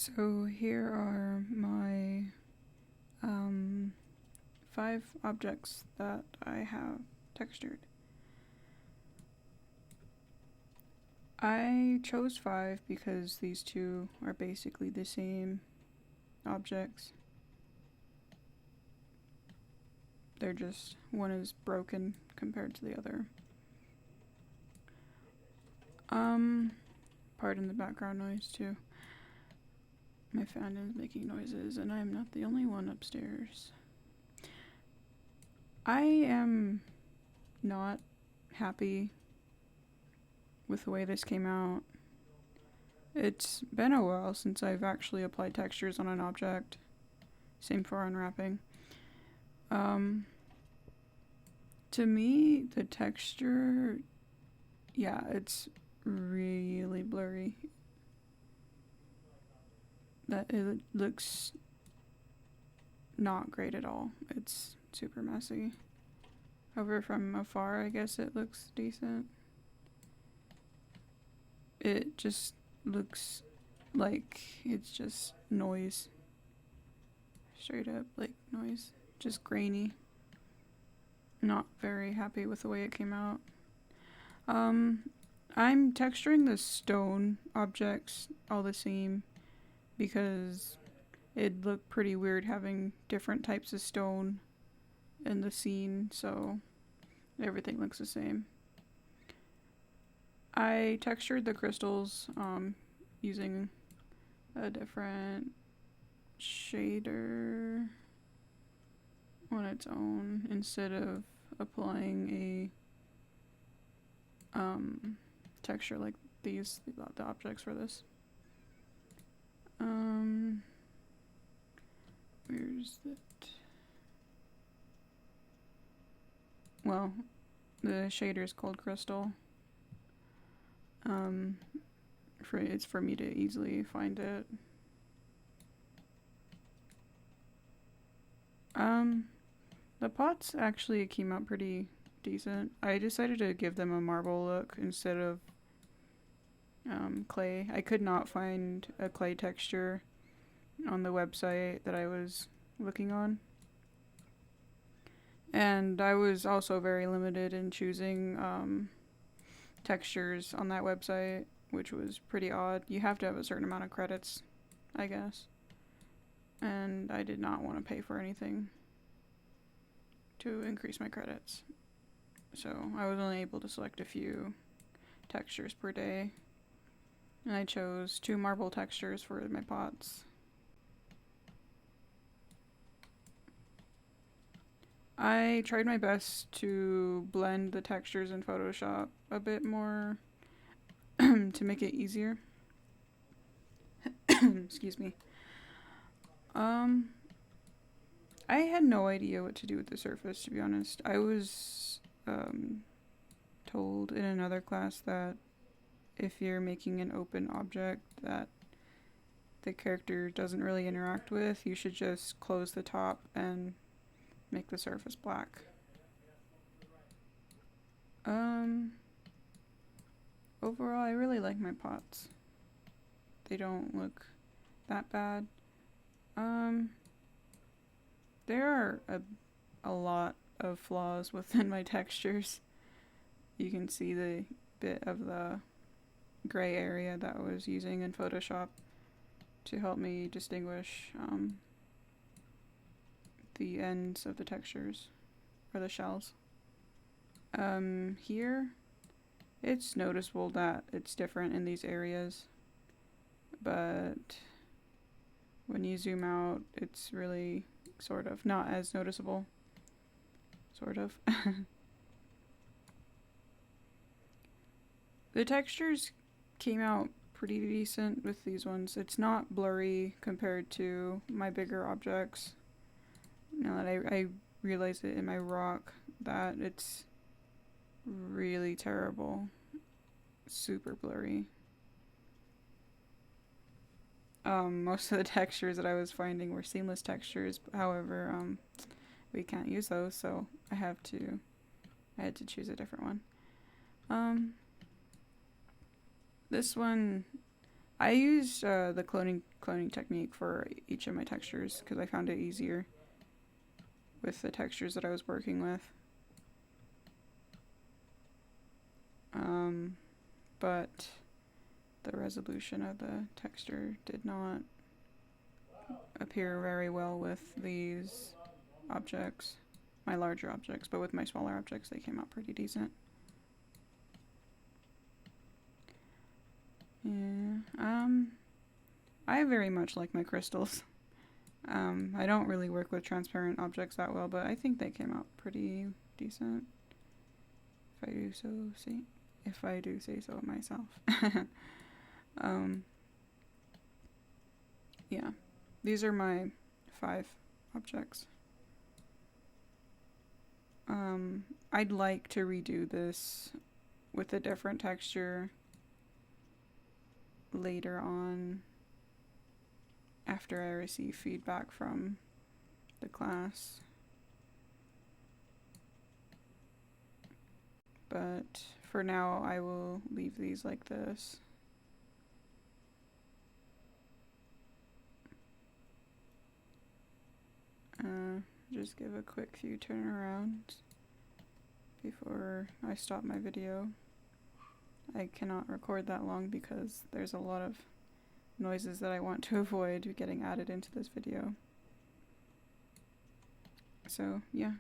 So here are my 5 objects that I have textured. I chose 5 because these two are basically the same objects. They're just, one is broken compared to the other. Pardon the background noise too. My fan is making noises and I'm not the only one upstairs. I am not happy with the way this came out. It's been a while since I've actually applied textures on an object. Same for unwrapping. To me, the texture, yeah, it's really blurry. That it looks not great at all. It's super messy. However, from afar, I guess it looks decent. It just looks like it's just noise. Straight up, like noise. Just grainy. Not very happy with the way it came out. I'm texturing the stone objects all the same because it'd look pretty weird having different types of stone in the scene, so everything looks the same. I textured the crystals using a different shader on its own instead of applying a texture like these, the objects for this. Where's that? Well, the shader is called crystal. It's for me to easily find it. The pots actually came out pretty decent. I decided to give them a marble look instead of clay. I could not find a clay texture on the website that I was looking on. And I was also very limited in choosing textures on that website, which was pretty odd. You have to have a certain amount of credits, I guess. And I did not want to pay for anything to increase my credits. So I was only able to select a few textures per day. And I chose 2 marble textures for my pots. I tried my best to blend the textures in Photoshop a bit more to make it easier. Excuse me. I had no idea what to do with the surface, to be honest. I was told in another class that if you're making an open object that the character doesn't really interact with, you should just close the top and make the surface black. Overall, I really like my pots. They don't look that bad. There are a lot of flaws within my textures. You can see the bit of the gray area that I was using in Photoshop to help me distinguish the ends of the textures, or the shells. Here, it's noticeable that it's different in these areas, but when you zoom out, it's really sort of not as noticeable. Sort of. The textures came out pretty decent with these ones. It's not blurry compared to my bigger objects. Now that I realize it in my rock, that it's really terrible. Super blurry. Most of the textures that I was finding were seamless textures, however, we can't use those, so I had to choose a different one. This one I used the cloning technique for each of my textures because I found it easier with the textures that I was working with. But the resolution of the texture did not appear very well with these objects, my larger objects, but with my smaller objects they came out pretty decent. Yeah, I very much like my crystals. I don't really work with transparent objects that well, but I think they came out pretty decent. If I do say so myself. Yeah, these are my 5 objects. I'd like to redo this with a different texture later on after I receive feedback from the class. But for now, I will leave these like this. Just give a quick few turnarounds before I stop my video. I cannot record that long because there's a lot of noises that I want to avoid getting added into this video. So, yeah.